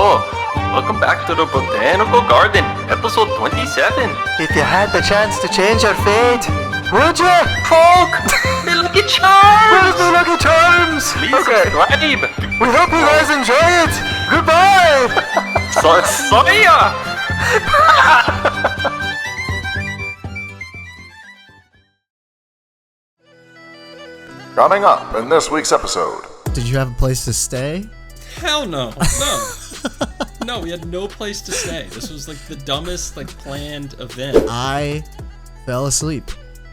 Hello, welcome back to the Botanical Garden, episode 27. If you had the chance to change your fate, would you, folk? The Lucky Charms! Where's the Lucky Charms? Please Okay, subscribe. we hope you guys enjoy it. Goodbye. See ya! Coming up in this week's episode. Did you have a place to stay? Hell no. No, we had no place to stay. This was like the dumbest planned event. I fell asleep,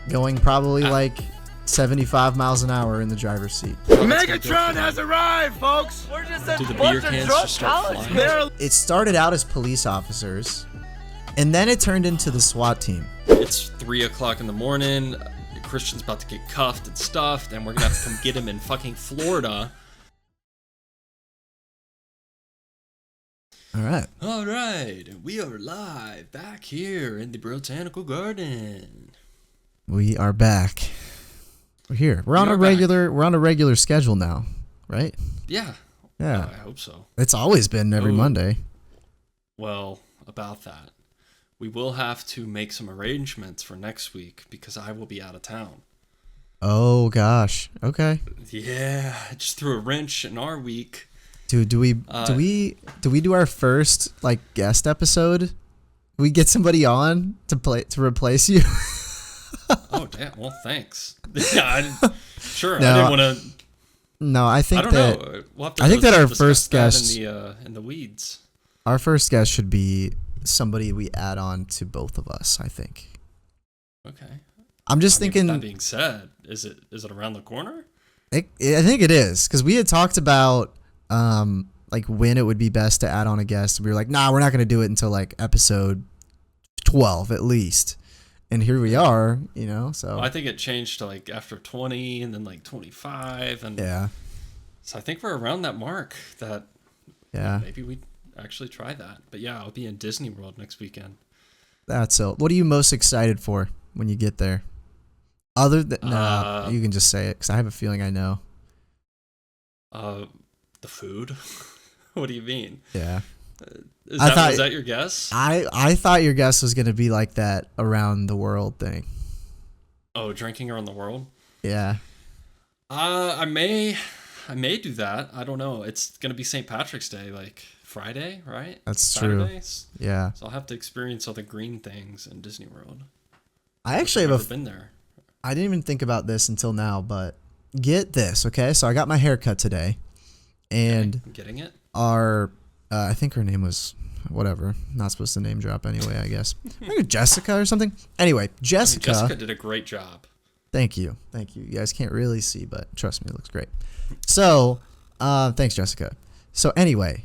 going probably like 75 miles an hour in the driver's seat. Megatron has arrived, folks! We're just a Do the bunch beer of cans drunk just start college flying? girls. It started out as police officers, and then it turned into the SWAT team. It's 3 o'clock in the morning. Christian's about to get cuffed and stuffed, and we're gonna have to come get him in fucking Florida. All right. All right, and we are live back here in the Brotanical Garden. We are back. We're here. We're on We a are regular. We're on a regular schedule now, right? Yeah. Yeah. I hope so. It's always been every Ooh. Monday. Well, about that. We will have to make some arrangements for next week because I will be out of town. Oh gosh. Okay. Yeah, I just threw a wrench in our week. Dude, do we do our first guest episode? We get somebody on to replace you. Oh, damn. Well, thanks. Yeah, sure. No, I didn't want to. No, I think I don't that know. We'll have to I think that our discuss first that guest in the weeds. our first guest should be somebody we add on to both of us, I think. Okay. I'm just thinking That being said, is it around the corner? I think it is, because we had talked about when it would be best to add on a guest. We were like, nah, we're not going to do it until episode 12 at least. And here we are, so. Well, I think it changed to after 20 and then 25. And yeah. So I think we're around that mark that Yeah. maybe we'd actually try that. But yeah, I'll be in Disney World next weekend. That's so. What are you most excited for when you get there? Other than, you can just say it, because I have a feeling I know. The food? What do you mean? Yeah. Was thought- that your guess? I thought your guess was going to be like that around the world thing. Oh, drinking around the world? Yeah. I may do that. I don't know. It's gonna be St. Patrick's Day, Friday, right? That's Saturdays. true. Yeah. So I'll have to experience all the green things in Disney World. I actually I've have never been there. I didn't even think about this until now, but get this, okay? So I got my hair cut today, and Okay, getting it? our, I think her name was, whatever, not supposed to name drop anyway, I guess. Maybe Jessica or something. Anyway, Jessica did a great job. Thank you. You guys can't really see, but trust me, it looks great. So, thanks, Jessica. So anyway,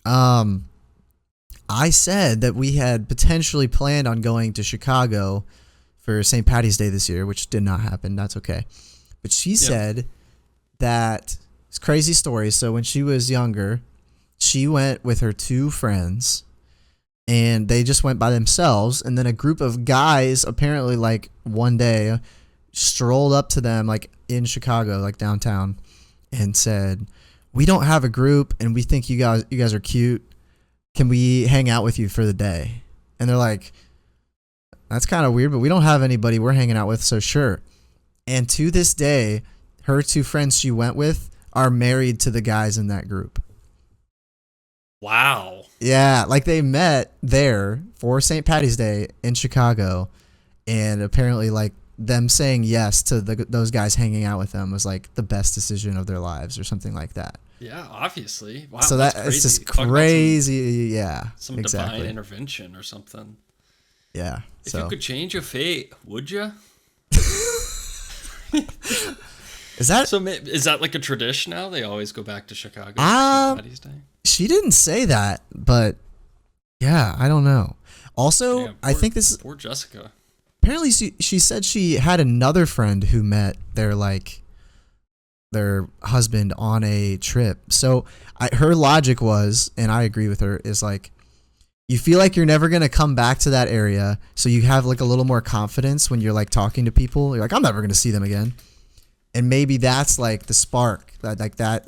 I said that we had potentially planned on going to Chicago for St. Patty's Day this year, which did not happen. That's okay. But she said that it's a crazy story. So when she was younger, she went with her two friends, and they just went by themselves. And then a group of guys, apparently one day, strolled up to them in Chicago, downtown, and said, "We don't have a group, and we think you guys are cute. Can we hang out with you for the day?" And they're like, "That's kind of weird, but we don't have anybody we're hanging out with, so sure." And to this day, her two friends she went with are married to the guys in that group. Wow. Yeah, they met there for St. Patty's Day in Chicago, and apparently them saying yes to those guys hanging out with them was the best decision of their lives or something like that. Yeah, obviously. Wow. So that's it's just Talk about crazy. Yeah, Some exactly. divine intervention or something. Yeah. If you could change your fate, would you? Is that So is that a tradition now? They always go back to Chicago for St. Patty's Day? She didn't say that, but yeah, I don't know. Also, Yeah, I think this is poor Jessica. apparently she said she had another friend who met their husband on a trip. So her logic was, and I agree with her, is you feel like you're never going to come back to that area, so you have a little more confidence when you're talking to people. You're I'm never going to see them again. And maybe that's the spark that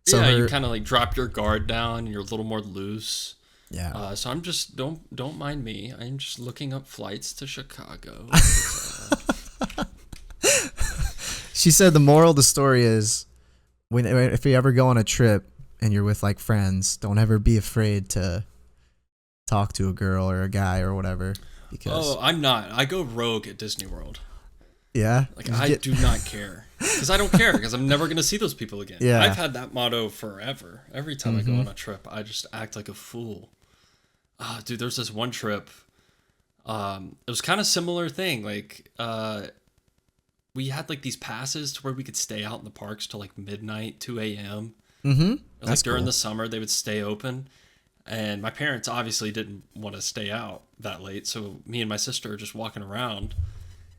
So yeah, her, you kind of like drop your guard down. You're a little more loose. yeah. So I'm just don't mind me. I'm just looking up flights to Chicago. She said the moral of the story is if you ever go on a trip and you're with like friends, don't ever be afraid to talk to a girl or a guy or whatever. Because I'm not. I go rogue at Disney World. yeah, Like I do not care because I don't care because I'm never gonna see those people again. Yeah. I've had that motto forever. Every time I go on a trip, I just act like a fool. Dude, there's this one trip. It was kind of similar thing. Like we had like these passes to where we could stay out in the parks till like midnight, 2 a.m. Mm-hmm. Like during the summer, they would stay open. And my parents obviously didn't want to stay out that late. So me and my sister are just walking around.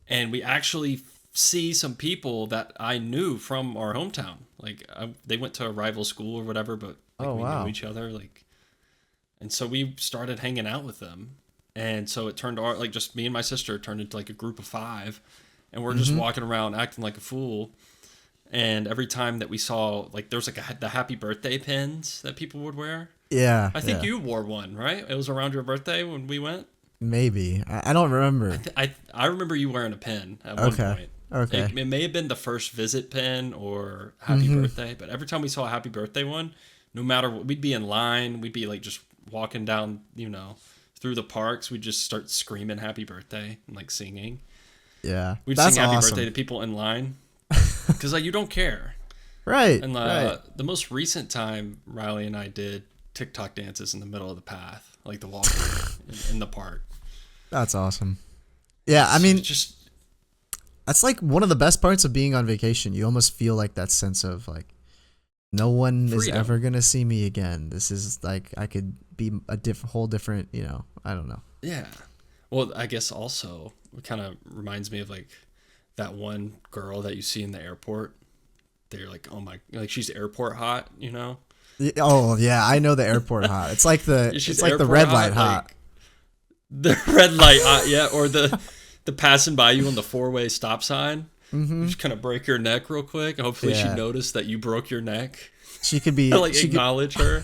And we actually see some people that I knew from our hometown. Like they went to a rival school or whatever, but like, we knew each other. Like, and so we started hanging out with them. And so it turned out like just me and my sister turned into like a group of 5. And we're just walking around acting like a fool. And every time that we saw, like, there was like the happy birthday pins that people would wear. Yeah. I think you wore one, right? It was around your birthday when we went. Maybe. I don't remember. I remember you wearing a pin at one point. Okay. It may have been the first visit pin or happy birthday, but every time we saw a happy birthday one, no matter what, we'd be in line. We'd be like just walking down, through the parks. We'd just start screaming happy birthday and like singing. Yeah. We'd That's sing happy awesome. birthday to people in line because like you don't care. Right. And right. the most recent time Riley and I did TikTok dances in the middle of the path, like the walk in the park. That's awesome. Yeah, I mean, just that's like one of the best parts of being on vacation. You almost feel like that sense of like, no one is freedom. ever gonna see me again. This is like I could be a whole different. I don't know. Yeah. Well, I guess also it kind of reminds me of like that one girl that you see in the airport. They're like, oh my, like she's airport hot, Oh yeah, I know the airport hot. It's like She's it's like the airport red light hot. like, the red light hot, yeah, or the passing by you on the 4-way stop sign. You just kind of break your neck real quick, and hopefully she noticed that you broke your neck. She could be Like acknowledge her.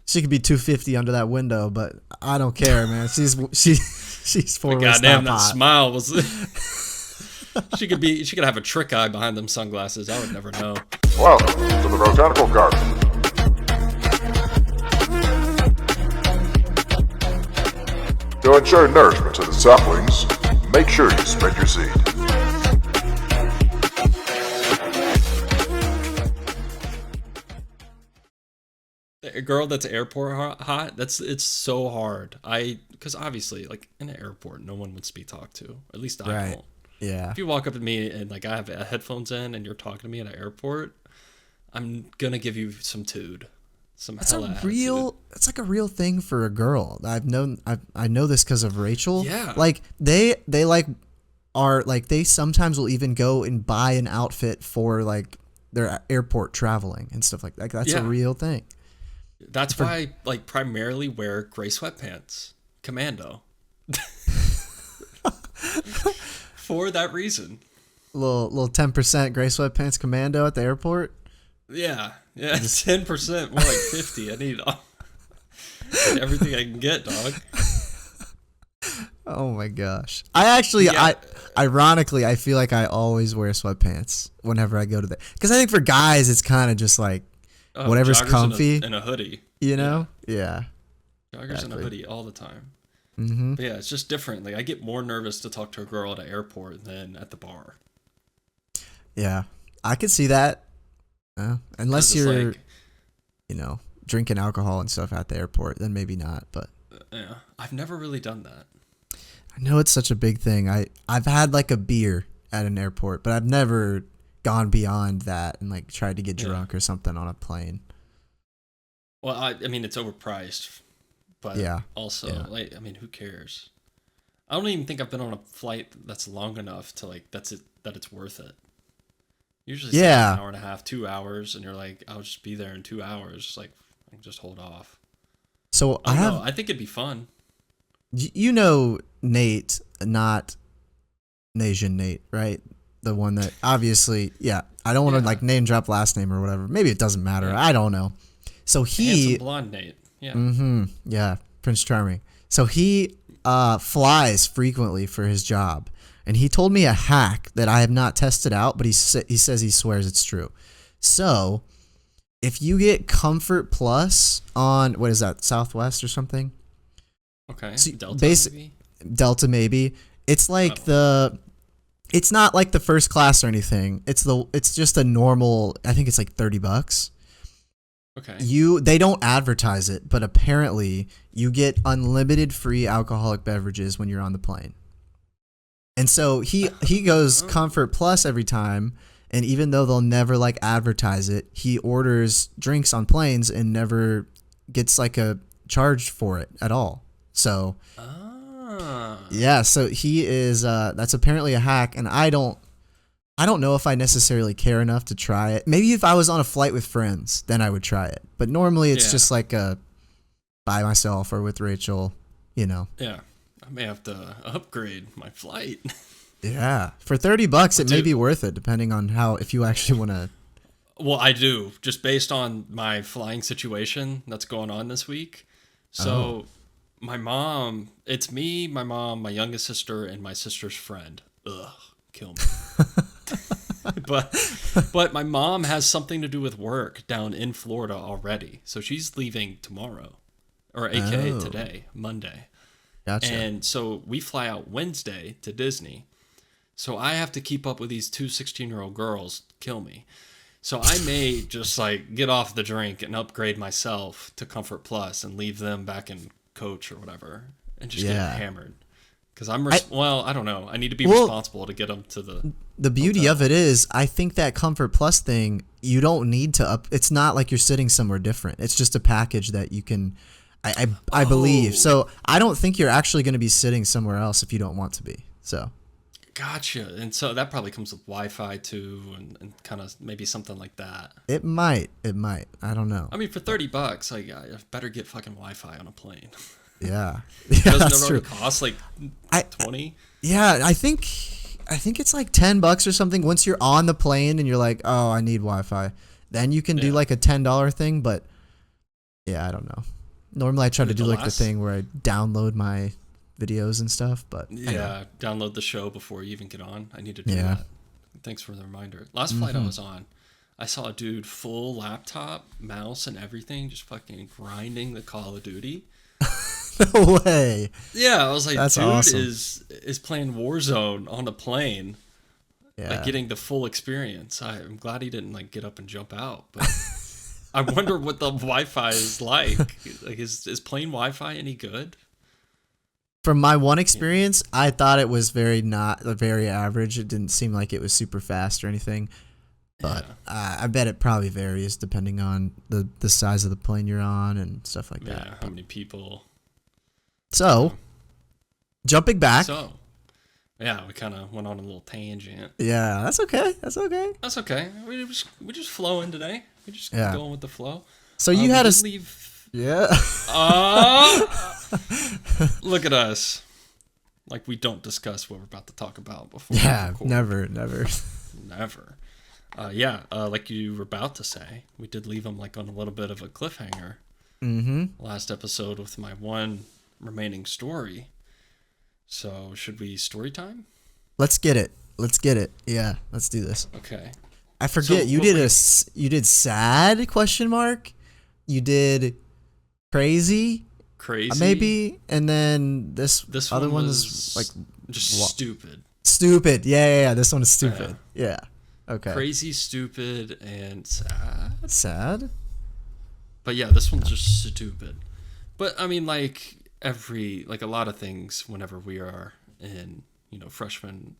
She could be 250 under that window, but I don't care, man. She's 4-way Goddamn, stop that hot. smile was. She could have a trick eye behind them sunglasses. I would never know. Welcome to the Brotanical Garden. To ensure nourishment to the saplings, make sure you spread your seed. A girl that's airport hot, it's so hard. Because obviously, like in an airport, no one wants to be talked to. At least I Right. won't. Yeah. If you walk up to me and like I have headphones in and you're talking to me at an airport, I'm gonna give you some tude. It's like a real thing for a girl. I know this because of Rachel. Yeah. Like they like are like they sometimes will even go and buy an outfit for like their airport traveling and stuff like that. That's a real thing. That's why I like primarily wear gray sweatpants, commando. For that reason. Little 10% gray sweatpants commando at the airport. Yeah, 10%, more like 50. I need everything I can get, dog. Oh my gosh! Ironically, I feel like I always wear sweatpants whenever I go to that, because I think for guys it's kind of just like whatever's comfy and a hoodie. Yeah. Joggers and a hoodie all the time. Mm-hmm. But yeah, it's just different. Like I get more nervous to talk to a girl at an airport than at the bar. Yeah, I could see that. Unless you're, like, drinking alcohol and stuff at the airport, then maybe not. But yeah, I've never really done that. I know it's such a big thing. I've had like a beer at an airport, but I've never gone beyond that and like tried to get drunk or something on a plane. Well, I mean, it's overpriced, but also, like, I mean, who cares? I don't even think I've been on a flight that's long enough to like that it's worth it. Usually, it's like an hour and a half, 2 hours, and you're like, I'll just be there in 2 hours. Like, I can just hold off. So I think it'd be fun. Nate, not Asian Nate, right? the one that obviously, yeah, I don't want to like name drop last name or whatever. Maybe it doesn't matter. I don't know. So he, Handsome blonde Nate. Yeah. yeah, Prince Charming. So he flies frequently for his job, and he told me a hack that I have not tested out, but he says he swears it's true. So if you get Comfort Plus on, what is that, Southwest or something? Okay. So Delta maybe? Delta maybe. It's like it's not like the first class or anything. It's just a normal, I think it's like $30. Okay. They don't advertise it, but apparently you get unlimited free alcoholic beverages when you're on the plane. And so he goes Comfort Plus every time, and even though they'll never like advertise it, he orders drinks on planes and never gets like a charge for it at all. So yeah, so he is that's apparently a hack, and I don't know if I necessarily care enough to try it. Maybe if I was on a flight with friends, then I would try it. But normally it's just like a by myself or with Rachel, you know. Yeah. I may have to upgrade my flight. Yeah. For $30 it may be worth it depending on if you actually want to. Well, I do, just based on my flying situation that's going on this week. So my mom, it's me, my mom, my youngest sister, and my sister's friend. Ugh, kill me. But my mom has something to do with work down in Florida already. So she's leaving tomorrow, or aka today, Monday. Gotcha. And so we fly out Wednesday to Disney. So I have to keep up with these two 16-year-old girls, kill me. So I may just like get off the drink and upgrade myself to Comfort Plus and leave them back in coach or whatever and just get hammered. Because I don't know. I need to be responsible to get them to the beauty hotel. of it is, I think that Comfort Plus thing, you don't need to it's not like you're sitting somewhere different. It's just a package that you can, I believe. So I don't think you're actually going to be sitting somewhere else if you don't want to be. So. Gotcha. And so that probably comes with Wi-Fi too, and kind of maybe something like that. It might. I don't know. I mean, for $30, like, I better get fucking Wi-Fi on a plane. Yeah. Doesn't that's it true. already cost like 20? Yeah, I think it's like $10 or something. Once you're on the plane and you're like, oh, I need Wi-Fi, then you can do like a $10 thing. But yeah, I don't know. Normally I try to do like the thing where I download my videos and stuff, but yeah, download the show before you even get on. I need to do that. Thanks for the reminder. Last flight I was on, I saw a dude full laptop, mouse, and everything, just fucking grinding the Call of Duty. No way. Yeah, I was like, that's dude awesome. is playing Warzone on the plane, like getting the full experience. I'm glad he didn't like get up and jump out, but I wonder what the Wi-Fi is like. Like, is plane Wi-Fi any good? From my one experience, I thought it was very average. It didn't seem like it was super fast or anything. But I bet it probably varies depending on the size of the plane you're on and stuff like that. Yeah, how many people. So, jumping back. So, yeah, we kind of went on a little tangent. Yeah, that's okay. That's okay. We just flowing today. We just going with the flow. So you had to leave. Yeah. Look at us. Like we don't discuss what we're about to talk about before. Yeah, never. Never. Like you were about to say, we did leave them like on a little bit of a cliffhanger. Last episode with my one remaining story. So should we story time? Let's get it. Yeah, let's do this. Okay. I forget, So, you did sad question mark. You did crazy maybe, and then this other one is like just stupid. Stupid. Yeah. This one is stupid. Yeah. Okay. Crazy, stupid, and sad. Sad. But yeah, this one's just stupid. But I mean, like a lot of things whenever we are in, freshmen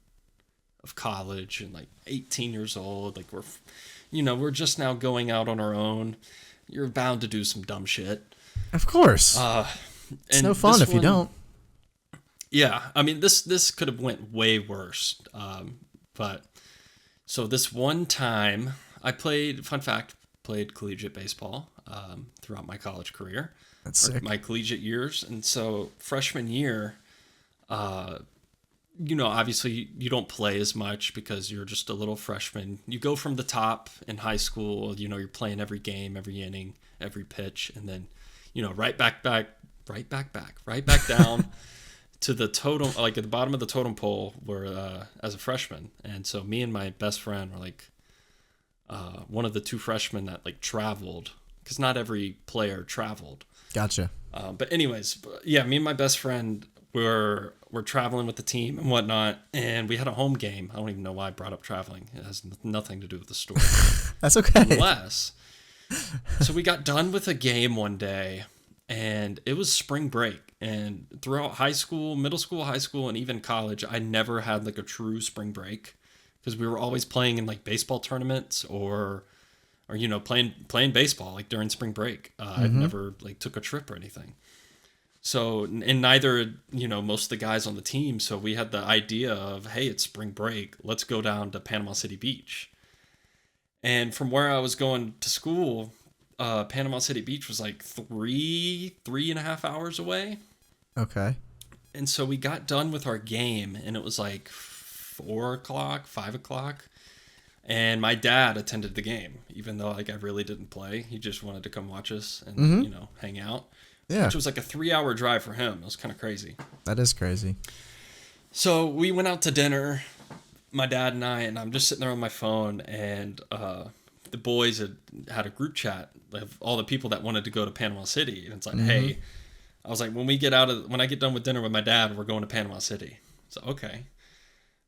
of college and like 18 years old, like we're just now going out on our own. You're bound to do some dumb shit. Of course. It's no fun if you don't. Yeah, I mean this could have went way worse. But so this one time I played collegiate baseball throughout my college career. That's sick. My collegiate years. And so freshman year, obviously you don't play as much because you're just a little freshman. You go from the top in high school, you're playing every game, every inning, every pitch, and then, right back down to the totem, like at the bottom of the totem pole where, as a freshman. And so me and my best friend were like, one of the two freshmen that like traveled, because not every player traveled. Gotcha. But anyways, yeah, me and my best friend were traveling with the team and whatnot, and we had a home game. I don't even know why I brought up traveling. It has nothing to do with the story. That's okay. Unless, so we got done with a game one day, and it was spring break. And throughout high school, middle school, high school, and even college, I never had like a true spring break because we were always playing in like baseball tournaments or playing baseball like during spring break. I never like took a trip or anything. So, and neither, most of the guys on the team. So we had the idea of, hey, it's spring break. Let's go down to Panama City Beach. And from where I was going to school, Panama City Beach was like 3.5 hours away. Okay. And so we got done with our game and it was like 4 o'clock, 5 o'clock. And my dad attended the game, even though like I really didn't play. He just wanted to come watch us and, hang out. Yeah. Which was like a 3-hour drive for him. It was kind of crazy. That is crazy. So we went out to dinner, my dad and I'm just sitting there on my phone, and the boys had a group chat of all the people that wanted to go to Panama City. And it's like, hey, I was like, when I get done with dinner with my dad, we're going to Panama City. So, okay.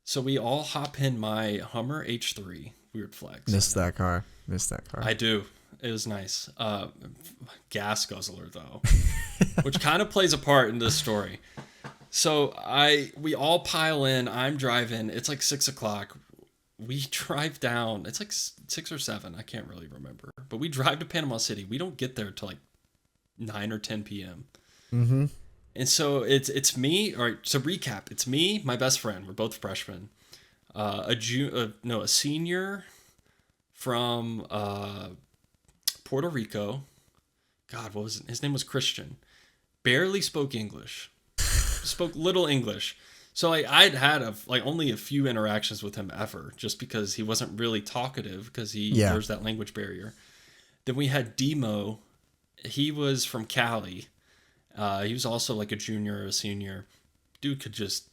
So we all hop in my Hummer H3, weird flex. Missed that car. I do. It was nice. Gas guzzler though, which kind of plays a part in this story. So we all pile in. I'm driving. It's like 6 o'clock. We drive down. It's like 6 or 7. I can't really remember. But we drive to Panama City. We don't get there till like 9 or 10 p.m. Mm-hmm. And so it's me. All right. So recap. It's me, my best friend. We're both freshmen. A senior from Puerto Rico. God, what was it? His name was Christian. Barely spoke English. Spoke little English. So like I'd had only a few interactions with him ever, just because he wasn't really talkative because there's that language barrier. Then we had Demo. He was from Cali. He was also like a junior or a senior. Dude could just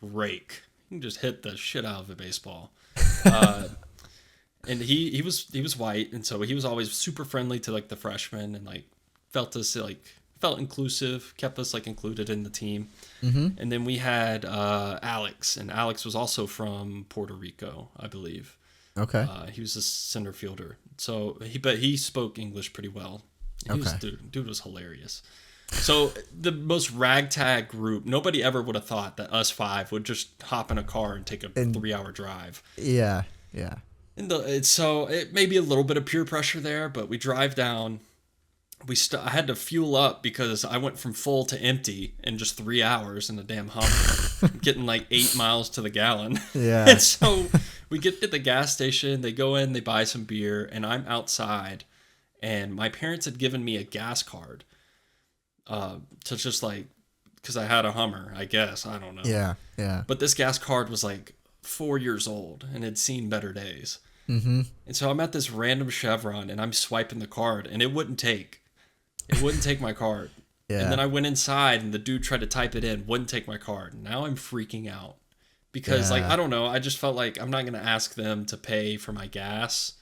rake. He can just hit the shit out of a baseball. And he was white, and so he was always super friendly to like the freshmen, and like felt inclusive, kept us like included in the team. Mm-hmm. And then we had Alex, and Alex was also from Puerto Rico, I believe. Okay. He was a center fielder, so he spoke English pretty well. Dude was hilarious. So the most ragtag group, nobody ever would have thought that us 5 would just hop in a car and take a 3-hour drive. Yeah. So it may be a little bit of peer pressure there, but we drive down. I had to fuel up because I went from full to empty in just 3 hours in the damn Hummer, getting like 8 miles to the gallon. Yeah. And so we get to the gas station. They go in, they buy some beer, and I'm outside. And my parents had given me a gas card to just like, because I had a Hummer, I guess. I don't know. Yeah. But this gas card was like 4 years old and had seen better days. Mm-hmm. And so I'm at this random Chevron and I'm swiping the card and it wouldn't take my card. Yeah. And then I went inside and the dude tried to type it in, wouldn't take my card. Now I'm freaking out because like, I don't know. I just felt like I'm not going to ask them to pay for my gas.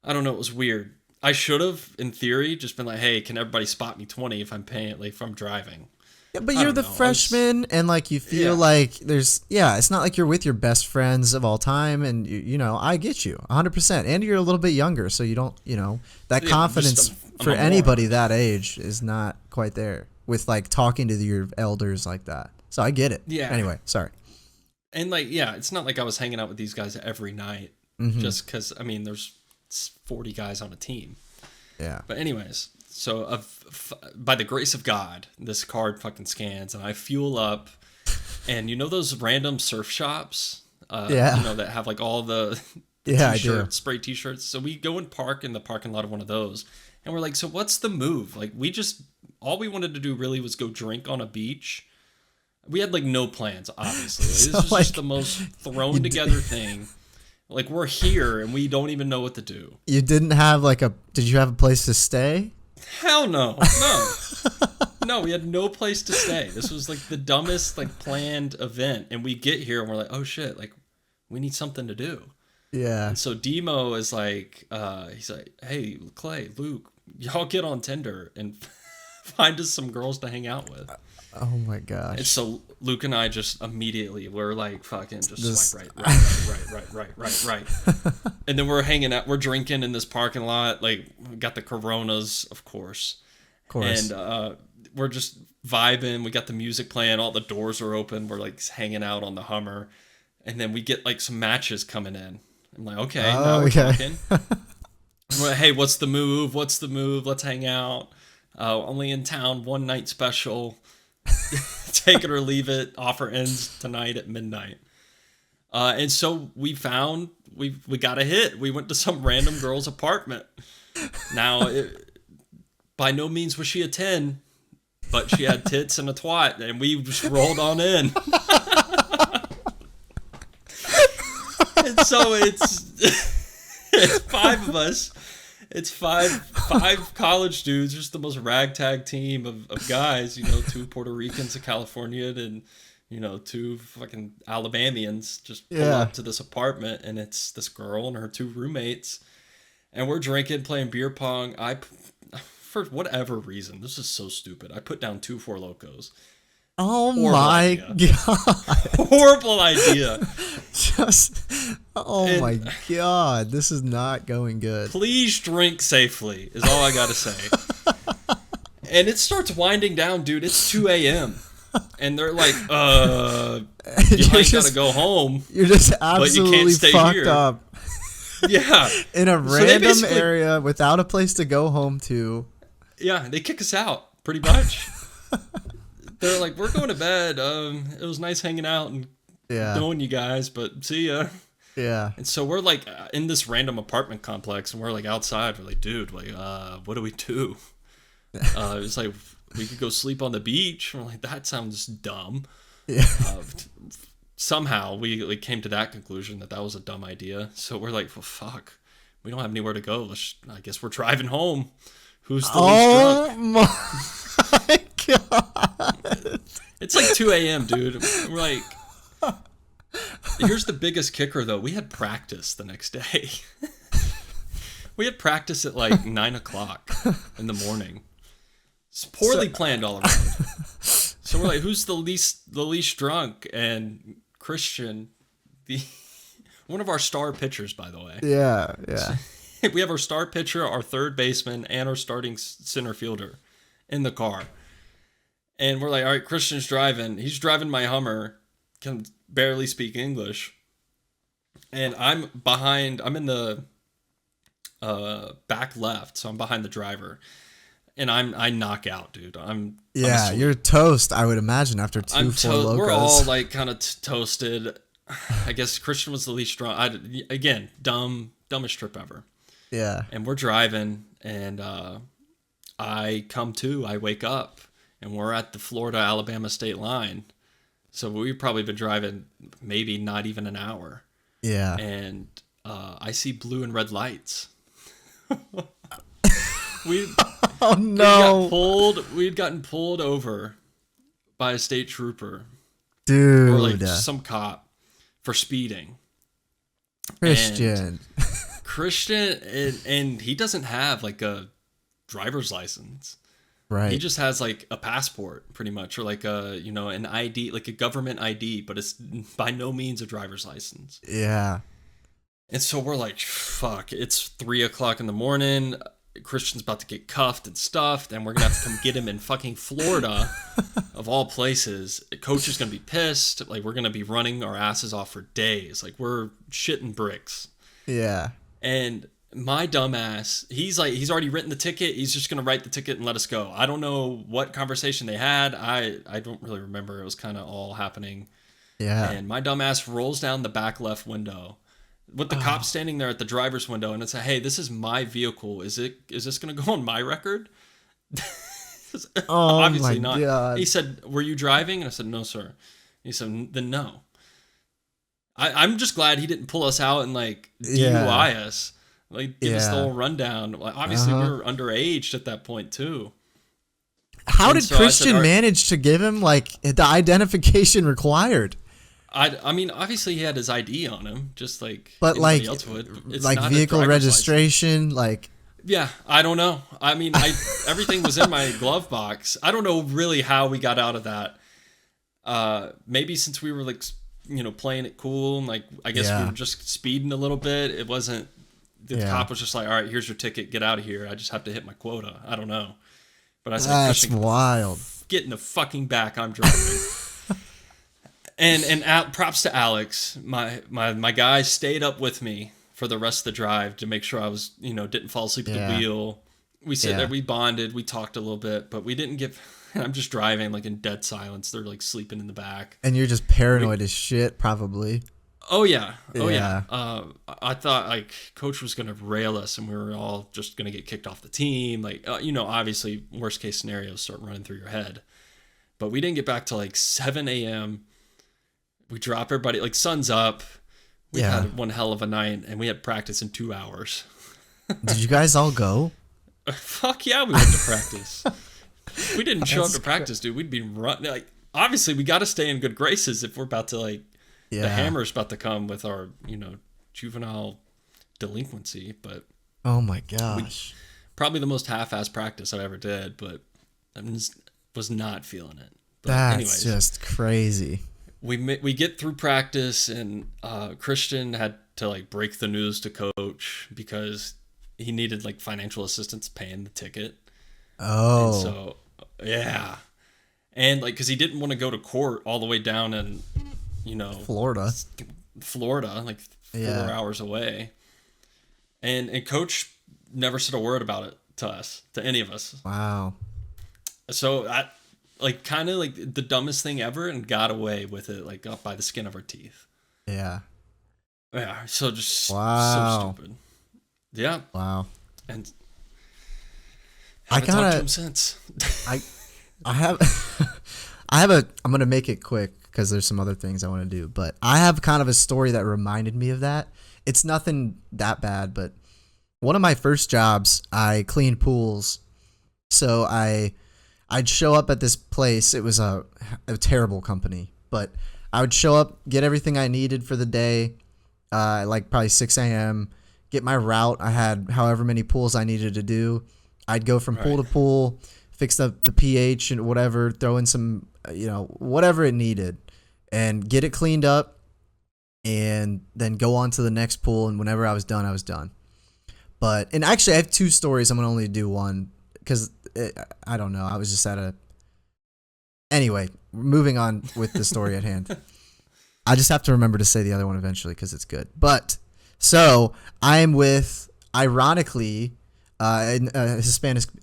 I don't know. It was weird. I should have, in theory, just been like, hey, can everybody spot me 20 if I'm paying, like if I'm driving? Yeah, but you're the freshman, and like you feel like it's not like you're with your best friends of all time, and I get you 100%, and you're a little bit younger, so you don't, that confidence for anybody that age is not quite there with like talking to your elders like that. So I get it. Yeah. Anyway, sorry. And like, it's not like I was hanging out with these guys every night, just because there's 40 guys on a team. Yeah. But anyways. So by the grace of God, this card fucking scans and I fuel up, and those random surf shops, that have like all the t-shirts, spray t-shirts. So we go and park in the parking lot of one of those, and we're like, so what's the move? Like all we wanted to do really was go drink on a beach, We had like no plans, obviously. This So, was like, just the most thrown together thing. Like, we're here and we don't even know what to do. You didn't have like did you have a place to stay? Hell no. No, we had no place to stay. This was like the dumbest like planned event. And we get here and we're like, oh shit, like we need something to do. Yeah. And so Demo is like, he's like, hey, Clay, Luke, y'all get on Tinder and find us some girls to hang out with. Oh my gosh. And so Luke and I just immediately we're like fucking just swipe right. And then we're hanging out, we're drinking in this parking lot, like we got the Coronas, of course. And we're just vibing, we got the music playing, all the doors are open, we're like hanging out on the Hummer. And then we get like some matches coming in. I'm like, okay, now we're talking. We're like, hey, what's the move? Let's hang out. Only in town, one night special. Take it or leave it. Offer ends tonight at midnight. And so we got a hit. We went to some random girl's apartment. Now, by no means was she a 10, but she had tits and a twat, and we just rolled on in. And so it's five of us. It's five college dudes, just the most ragtag team of guys, you know, 2 Puerto Ricans, a Californian, and, you know, 2 fucking Alabamians just pull up to this apartment, and it's this girl and her 2 roommates, and we're drinking, playing beer pong. For whatever reason, this is so stupid, I put down 2 Four Locos. Oh Horrible my idea. god. Horrible idea. My god, this is not going good. Please drink safely is all I gotta say. And it starts winding down, dude. It's 2 a.m. And they're like, you ain't gotta go home. You're just but you absolutely can't stay fucked here. up. Yeah. In a So they random basically- area without a place to go home to. Yeah, they kick us out, pretty much. They're like, we're going to bed. It was nice hanging out and knowing you guys, but see ya. Yeah. And so we're like in this random apartment complex, and we're like outside. We're like, dude, like, what do we do? It's like, we could go sleep on the beach. We're like, that sounds dumb. Yeah. Somehow we came to that conclusion that was a dumb idea. So we're like, well, fuck, we don't have anywhere to go. I guess we're driving home. Who's the least drunk? My god. It's like 2 a.m., dude. We're like, here's the biggest kicker, though. We had practice the next day. We had practice at like 9 o'clock in the morning. It's poorly planned all around. So we're like, who's the least drunk? And Christian, one of our star pitchers, by the way. Yeah. We have our star pitcher, our third baseman, and our starting center fielder in the car. And we're like, all right, Christian's driving. He's driving my Hummer, can barely speak English. And I'm behind, I'm in the back left, so I'm behind the driver. And I knock out, dude. I'm asleep. You're toast, I would imagine, after 2 Four Locos. We're all like kind of toasted. I guess Christian was the least drunk. Again, dumbest trip ever. Yeah. And we're driving, and I wake up, and we're at the Florida-Alabama state line. So we've probably been driving maybe not even an hour. Yeah. And I see blue and red lights. Oh no. We'd gotten pulled over by a state trooper. Dude. Or like some cop for speeding. Christian. And he doesn't have like a driver's license. Right. He just has like a passport pretty much, or like an ID, like a government ID, but it's by no means a driver's license. Yeah. And so we're like, fuck, it's 3 o'clock in the morning. Christian's about to get cuffed and stuffed, and we're gonna have to come get him in fucking Florida, of all places. Coach is gonna be pissed. Like, we're gonna be running our asses off for days. Like, we're shitting bricks. Yeah. And my dumbass, he's already written the ticket. He's just gonna write the ticket and let us go. I don't know what conversation they had. I don't really remember. It was kind of all happening. Yeah. And my dumbass rolls down the back left window with the cop standing there at the driver's window, and it's like, hey, this is my vehicle. Is this gonna go on my record? Oh Obviously my not. God. He said, "Were you driving?" And I said, "No, sir." He said, "Then no." I'm just glad he didn't pull us out and like DUI us, like give us the whole rundown. Like obviously we were underage at that point too. How And did so I said, Christian "All right." manage to give him like the identification required? I mean, obviously he had his ID on him, just like But anybody like, else would. It's like not a vehicle driver's registration, like. Yeah, I don't know. I mean, everything was in my glove box. I don't know really how we got out of that. Maybe since we were like, playing it cool and like I guess we were just speeding a little bit. It wasn't. The cop was just like, "All right, here's your ticket. Get out of here. I just have to hit my quota." I don't know. But I said, That's "Christian, wild. get in the fucking back. I'm driving." and props to Alex. My guy stayed up with me for the rest of the drive to make sure I was, didn't fall asleep at the wheel. We sat there, we bonded, we talked a little bit, but we didn't get. I'm just driving like in dead silence. They're like sleeping in the back. And you're just paranoid as shit, probably. Oh yeah. I thought like coach was gonna rail us, and we were all just gonna get kicked off the team. Like obviously worst case scenarios start running through your head. But we didn't get back till like 7 a.m. We drop everybody like sun's up. We had one hell of a night, and we had practice in 2 hours. Did you guys all go? Fuck yeah, we went to practice. We didn't show up to practice, dude. We'd be running. Like, obviously, we got to stay in good graces if we're about to like. The hammer's about to come with our, juvenile delinquency. But oh my gosh, probably the most half-ass practice I ever did. But I was not feeling it. But that's anyways, just crazy. We get through practice, and Christian had to like break the news to coach because he needed like financial assistance paying the ticket. Oh, and so yeah, and like because he didn't want to go to court all the way down in Florida, like 4 hours away, and coach never said a word about it to any of us. Wow. So I like kind of like the dumbest thing ever, and got away with it like up by the skin of our teeth. Yeah. So just so so stupid. Yeah. Wow. And I haven't talked to him since. I have I'm gonna make it quick because there's some other things I want to do, but I have kind of a story that reminded me of that. It's nothing that bad, but one of my first jobs, I cleaned pools. So I'd show up at this place. It was a terrible company, but I would show up, get everything I needed for the day, like probably 6 a.m., get my route. I had however many pools I needed to do. I'd go from pool to pool, fix the pH and whatever, throw in some, whatever it needed, and get it cleaned up, and then go on to the next pool. And whenever I was done, I was done. And actually, I have two stories. I'm going to only do one because I don't know. I was just anyway, moving on with the story at hand. I just have to remember to say the other one eventually because it's good. But so I'm with, ironically, a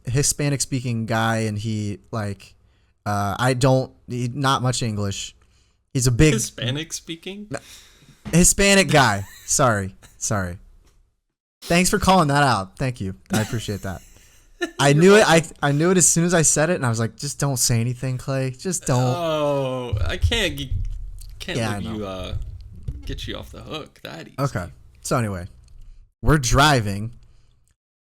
Hispanic speaking guy, and he like, not much English. He's a big Hispanic speaking Hispanic guy. Sorry. Thanks for calling that out. Thank you. I appreciate that. I knew it. I knew it as soon as I said it, and I was like, just don't say anything, Clay. Just don't. Oh, I can't Yeah, let you get you off the hook that easy. Okay. So anyway, we're driving.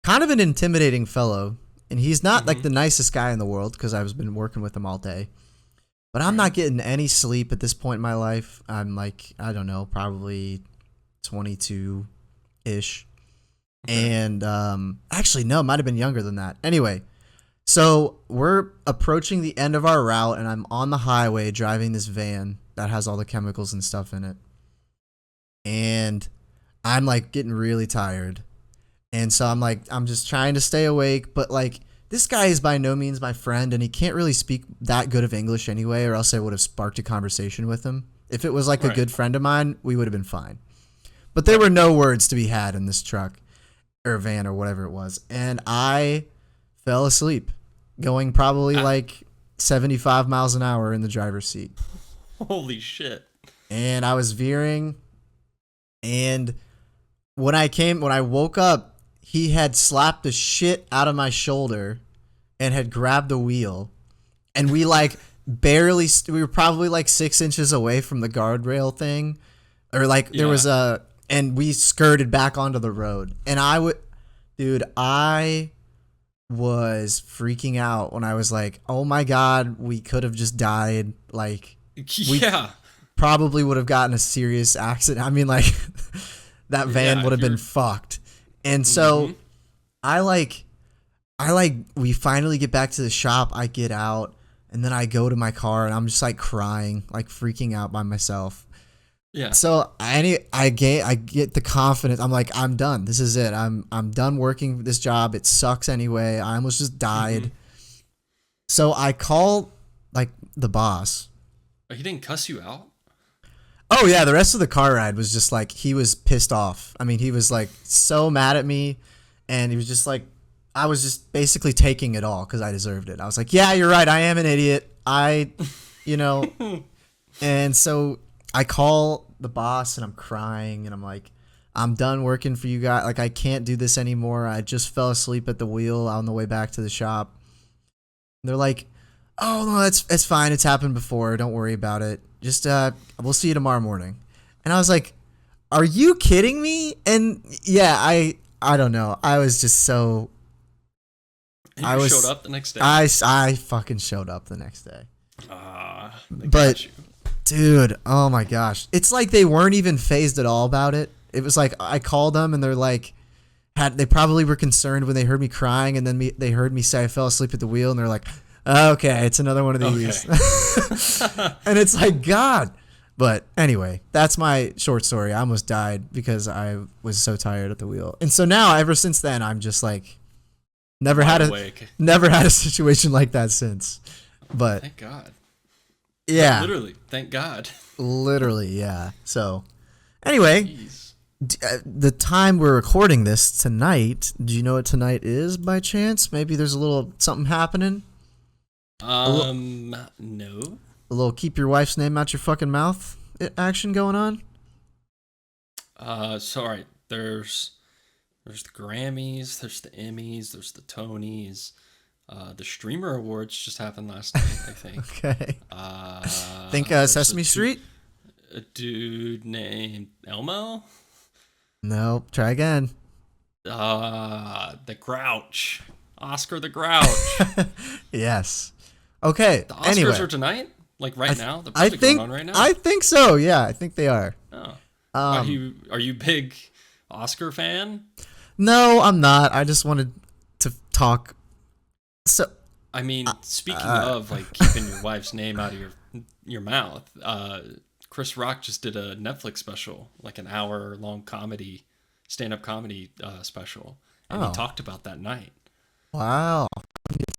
Kind of an intimidating fellow, and he's not like the nicest guy in the world because I've been working with him all day. But I'm not getting any sleep at this point in my life. I'm like, I don't know, probably 22-ish. And actually, no, it might have been younger than that. Anyway, so we're approaching the end of our route, and I'm on the highway driving this van that has all the chemicals and stuff in it. And I'm like getting really tired. And so I'm just trying to stay awake. But like, this guy is by no means my friend, and he can't really speak that good of English anyway, or else I would have sparked a conversation with him. If it was like a good friend of mine, we would have been fine. But there were no words to be had in this truck or van or whatever it was. And I fell asleep going probably like 75 miles an hour in the driver's seat. Holy shit. And I was veering. And when I woke up, he had slapped the shit out of my shoulder and had grabbed the wheel, and we like barely. We were probably like 6 inches away from the guardrail thing, or like there was and we skirted back onto the road, and I was freaking out when I was like, oh my God, we could have just died. Like, we probably would have gotten a serious accident. I mean, like, that van would have been fucked. And so we finally get back to the shop. I get out, and then I go to my car, and I'm just like crying, like freaking out by myself. Yeah. So I get the confidence. I'm like, I'm done. This is it. I'm done working this job. It sucks anyway. I almost just died. So I call like the boss. He didn't cuss you out? Oh yeah, the rest of the car ride was just like, he was pissed off. I mean, he was like so mad at me, and he was just like, I was just basically taking it all because I deserved it. I was like, yeah, you're right. I am an idiot. And so I call the boss, and I'm crying, and I'm like, I'm done working for you guys. Like, I can't do this anymore. I just fell asleep at the wheel on the way back to the shop. And they're like, oh no, it's fine. It's happened before. Don't worry about it. Just we'll see you tomorrow morning. And I was like, are you kidding me? And yeah, I don't know. I was just so. And you showed up the next day. I fucking showed up the next day. But. Dude, oh my gosh. It's like they weren't even phased at all about it. It was like I called them, and they're like, they probably were concerned when they heard me crying, and then they heard me say I fell asleep at the wheel, and they're like, okay, it's another one of these. Okay. And it's like, God. But anyway, that's my short story. I almost died because I was so tired at the wheel. And so now, ever since then, I'm just like, never had a situation like that since. But thank God. Yeah. Literally, thank God. Literally, yeah. So, anyway, the time we're recording this tonight, do you know what tonight is by chance? Maybe there's a little something happening? No. A little keep your wife's name out your fucking mouth action going on? Sorry. There's the Grammys, there's the Emmys, there's the Tonys. The Streamer Awards just happened last night, I think. Okay. Think Sesame Street? A dude named Elmo? Nope. Try again. The Grouch. Oscar the Grouch. Yes. Okay. The Oscars are tonight? Like right now? They're probably going on right now? I think so. Yeah, I think they are. Oh. Are you big Oscar fan? No, I'm not. I just wanted to talk. So, I mean, speaking of like keeping your wife's name out of your mouth, Chris Rock just did a Netflix special, like an hour-long stand-up comedy special, and he talked about that night. Wow.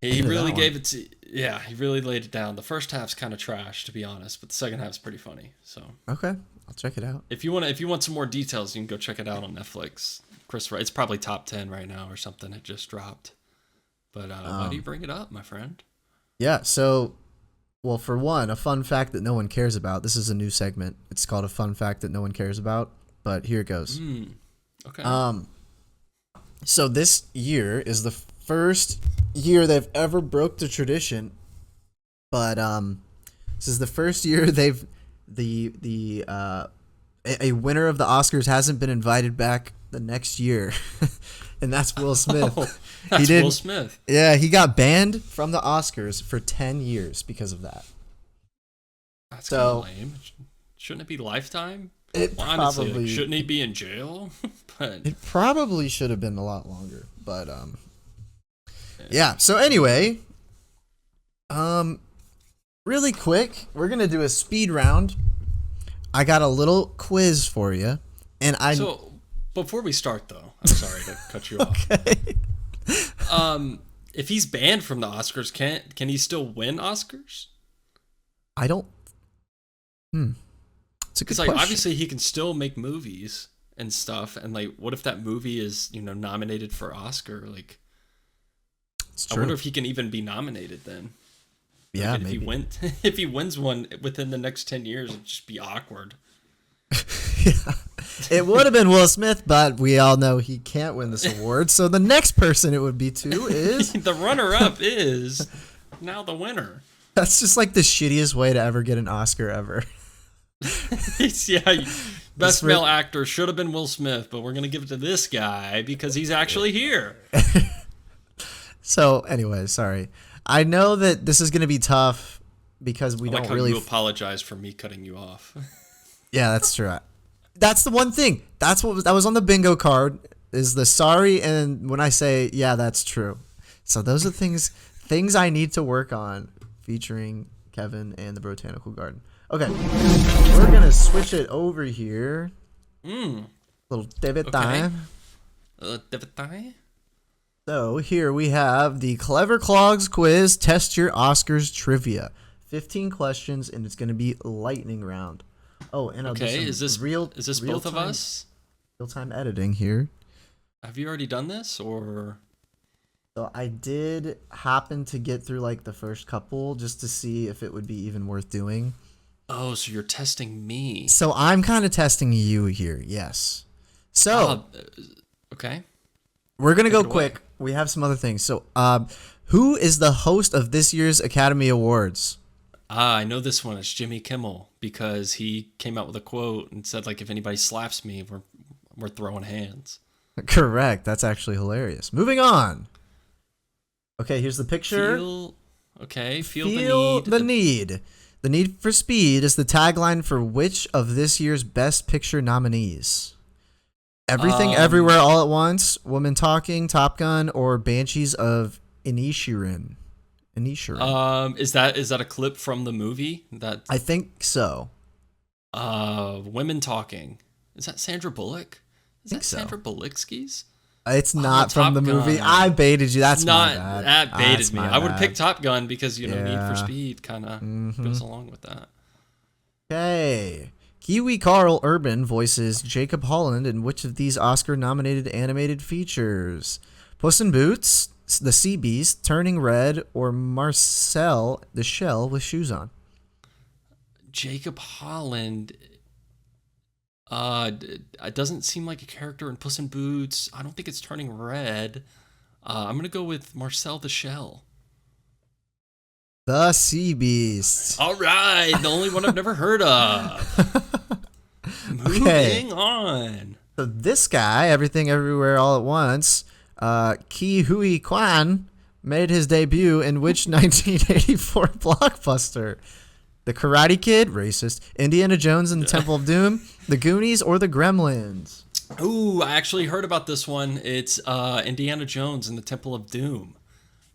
He really gave it to, he really laid it down. The first half's kind of trash, to be honest, but the second half's pretty funny. So okay, I'll check it out. If you want some more details, you can go check it out on Netflix. Chris Rock, it's probably top 10 right now or something. It just dropped. But why do you bring it up, my friend? Yeah, so, well, for one, a fun fact that no one cares about. This is a new segment. It's called A Fun Fact That No One Cares About, but here it goes. Okay. So this year is the first year they've ever broke the tradition, but this is the first year a winner of the Oscars hasn't been invited back the next year. And that's Will Smith. Will Smith. Yeah, he got banned from the Oscars for 10 years because of that. That's kind of lame. Shouldn't it be lifetime? Honestly, probably shouldn't he be in jail? But it probably should have been a lot longer. But yeah. So anyway, really quick, we're gonna do a speed round. I got a little quiz for you, and So before we start, though, I'm sorry to cut you off. If he's banned from the Oscars, can he still win Oscars? I don't. It's a good question. Obviously he can still make movies and stuff, and like, what if that movie is nominated for Oscar? Like, I wonder if he can even be nominated then. Yeah, like, maybe. If he wins one within the next 10 years, it'd just be awkward. Yeah. It would have been Will Smith, but we all know he can't win this award. So the next person it would be to is The runner-up is now the winner. that's just like the shittiest way to ever get an Oscar ever. Yeah, best male actor should have been Will Smith, but we're gonna give it to this guy because he's actually here. So anyway, sorry. I know that this is gonna be tough because we I like don't how really. you apologize for me cutting you off. Yeah, that's true. That's the one thing. That was on the bingo card. Is the sorry and when I say yeah, that's true. So those are things I need to work on, featuring Kevin and the Brotanical Garden. Okay, we're gonna switch it over here. Little David time. So here we have the Clever Clogs quiz. Test your Oscars trivia. 15 questions, and it's gonna be lightning round. Oh, and okay, is this both of us? Real-time editing here. Have you already done this, or? So I did happen to get through like the first couple just to see if it would be even worth doing. Oh, so you're testing me. So I'm kind of testing you here, yes. So okay, we're gonna go quick. We have some other things. So, who is the host of this year's Academy Awards? I know this one. It's Jimmy Kimmel because he came out with a quote and said, like, if anybody slaps me, we're throwing hands. Correct. That's actually hilarious. Moving on. Okay, here's the picture. Feel the need. The Need for Speed is the tagline for which of this year's Best Picture nominees? Everything, Everywhere, All at Once, Woman Talking, Top Gun, or Banshees of Inisherin? Is that a clip from the movie? That I think so. Women Talking. Is that Sandra Bullock? Is that so. Sandra Bullock's? It's not from the Top movie. Gun. I baited you. That's not my bad. that baited That's me. my I would bad. pick Top Gun because Need for Yeah. Speed kind of goes along with that. Okay. Kiwi Carl Urban voices Jacob Holland in which of these Oscar-nominated animated features? Puss in Boots, The Sea Beast, Turning Red, or Marcel the Shell with Shoes On? Jacob Holland. It doesn't seem like a character in Puss in Boots. I don't think it's Turning Red. I'm gonna go with Marcel the Shell. The Sea Beast. All right, the only one I've never heard of. Moving on. So this guy, Everything Everywhere All at Once, Ki Hui Kwan, made his debut in which 1984 blockbuster? The Karate Kid, racist, Indiana Jones and the Temple of Doom, The Goonies, or The Gremlins? Ooh, I actually heard about this one. It's Indiana Jones and the Temple of Doom.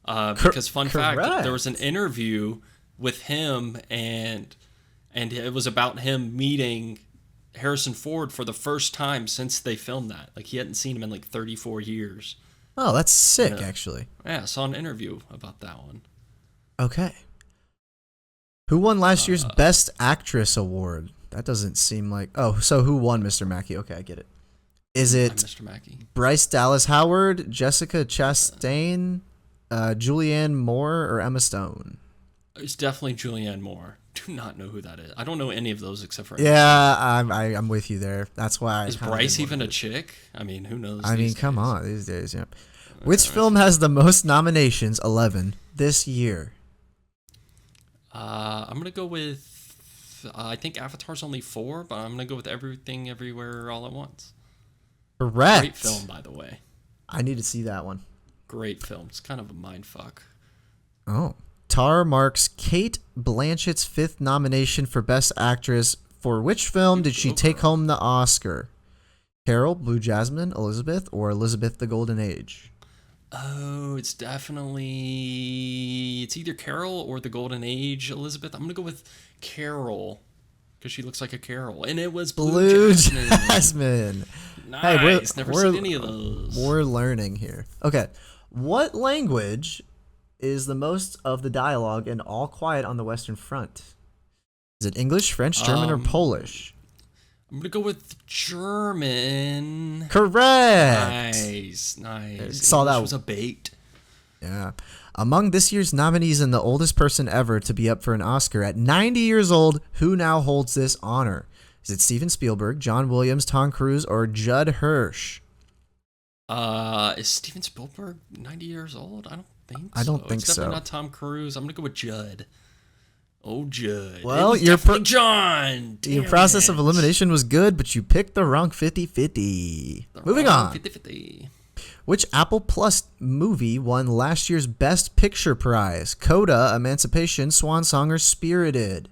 Because fun fact, there was an interview with him and it was about him meeting Harrison Ford for the first time since they filmed that. Like, he hadn't seen him in like 34 years. Oh, that's sick, actually. Yeah, I saw an interview about that one. Okay. Who won last year's Best Actress award? That doesn't seem like... Oh, so who won, Mr. Mackey? Okay, I get it. Is it Mr. Mackey. Bryce Dallas Howard, Jessica Chastain, Julianne Moore, or Emma Stone? It's definitely Julianne Moore. Do not know who that is. I don't know any of those except for... Yeah, I'm with you there. That's why... Is Bryce even a chick? I mean, who knows? I mean, come on, these days, yeah. Which film has the most nominations, 11, this year? I'm going to go with... I think Avatar's only 4, but I'm going to go with Everything Everywhere All at Once. Correct. Great film, by the way. I need to see that one. Great film. It's kind of a mindfuck. Oh. Tar marks Kate Blanchett's 5th nomination for Best Actress. For which film did she take home the Oscar? Carol, Blue Jasmine, Elizabeth, or Elizabeth the Golden Age? Oh, it's definitely... It's either Carol or the Golden Age, Elizabeth. I'm going to go with Carol because she looks like a Carol. And it was Blue Jasmine. Nice. Hey, Never seen any of those. We're learning here. Okay. What language is the most of the dialogue in All Quiet on the Western Front? Is it English, French, German, or Polish? I'm going to go with German. Correct. Nice. Saw that was a bait. Yeah. Among this year's nominees and the oldest person ever to be up for an Oscar at 90 years old, who now holds this honor? Is it Steven Spielberg, John Williams, Tom Cruise, or Judd Hirsch? Is Steven Spielberg 90 years old? I don't think so. I don't think It's definitely so. not Tom Cruise. I'm gonna go with Judd. Oh, Judd. Well, It was your definitely John. Your Damn process of it. elimination was good, but you picked the wrong 50-50. Moving on. 50-50. Which Apple Plus movie won last year's Best Picture prize? Coda, Emancipation, Swan Song, or Spirited?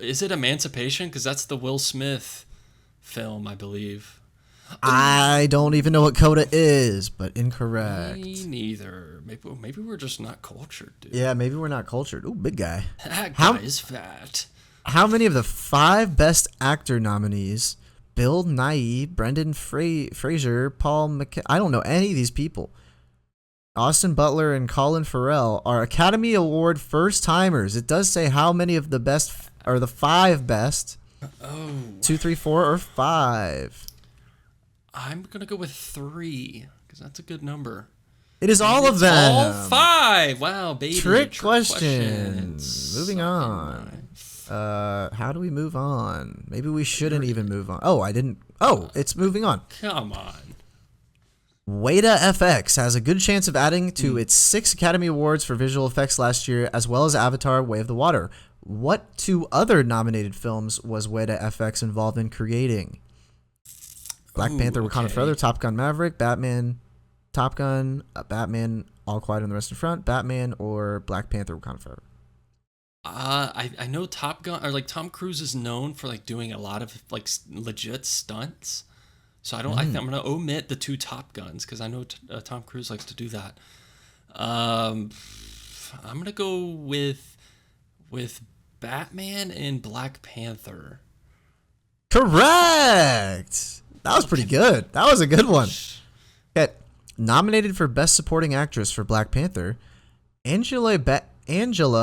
Is it Emancipation? Because that's the Will Smith film, I believe. I don't even know what Coda is, but incorrect. Me neither. Maybe we're just not cultured, dude. Yeah, maybe we're not cultured. Ooh, big guy. That How- guy is fat. How many of the 5 Best Actor nominees, Bill Nighy, Brendan Fraser, Paul I don't know any of these people, Austin Butler and Colin Farrell, are Academy Award first-timers? It does say how many of the best, or the 5 best. Oh. 2, 3, 4, or 5. I'm going to go with 3, because that's a good number. It is all of It's them. all 5. Wow, baby. Trick question. questions. Moving on. How do we move on? Maybe we shouldn't even move on. Oh, I didn't. Oh, it's moving on. Come on. Weta FX has a good chance of adding to its 6 Academy Awards for visual effects last year, as well as Avatar: Way of the Water. What 2 other nominated films was Weta FX involved in creating? Black Panther: Wakanda Forever, Top Gun: Maverick, Batman, Top Gun, Batman: All Quiet on the Western Front, Batman, or Black Panther: Wakanda Forever. I know Top Gun, or like Tom Cruise is known for like doing a lot of like legit stunts. So I think I'm gonna omit the 2 Top Guns because I know Tom Cruise likes to do that. I'm gonna go with Batman and Black Panther. Correct. That was pretty good. That was a good one. Okay. Nominated for Best Supporting Actress for Black Panther, Angela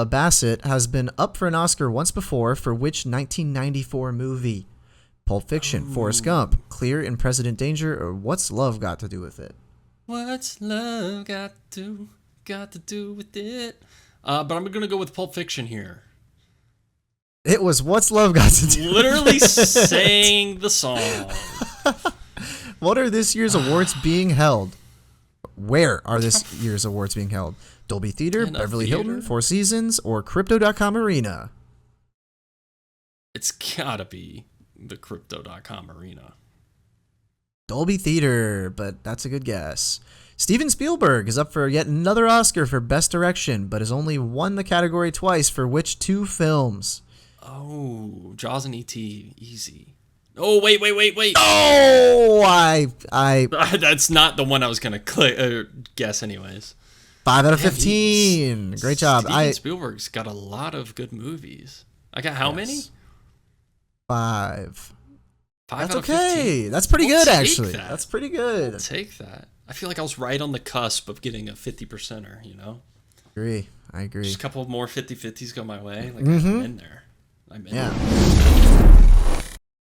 Bassett has been up for an Oscar once before for which 1994 movie? Pulp Fiction, Forrest Gump, Clear and President Danger, or What's Love Got to Do with It? What's love got to do with it? But I'm gonna go with Pulp Fiction here. It was What's Love Got to Do Literally with It? sang the song. What are this year's awards being held? Where are this year's awards being held? Dolby Theater, In a Beverly theater? Hilton, Four Seasons, or Crypto.com Arena? It's gotta be the Crypto.com Arena. Dolby Theater, but that's a good guess. Steven Spielberg is up for yet another Oscar for Best Direction, but has only won the category twice for which 2 films? Oh, Jaws and E.T. Easy. Oh, wait. Oh, I That's not the one I was gonna guess anyways. 5 out of Damn, 15. Great job. Steven Spielberg's got a lot of good movies. I got how many? 5. 5 That's out of okay. 15. That's pretty We'll good, take actually. that. That's pretty good. I'll take that. I feel like I was right on the cusp of getting a 50%er, you know? I agree. Just a couple more 50-50s go my way. Like, I'm in there. I'm in there.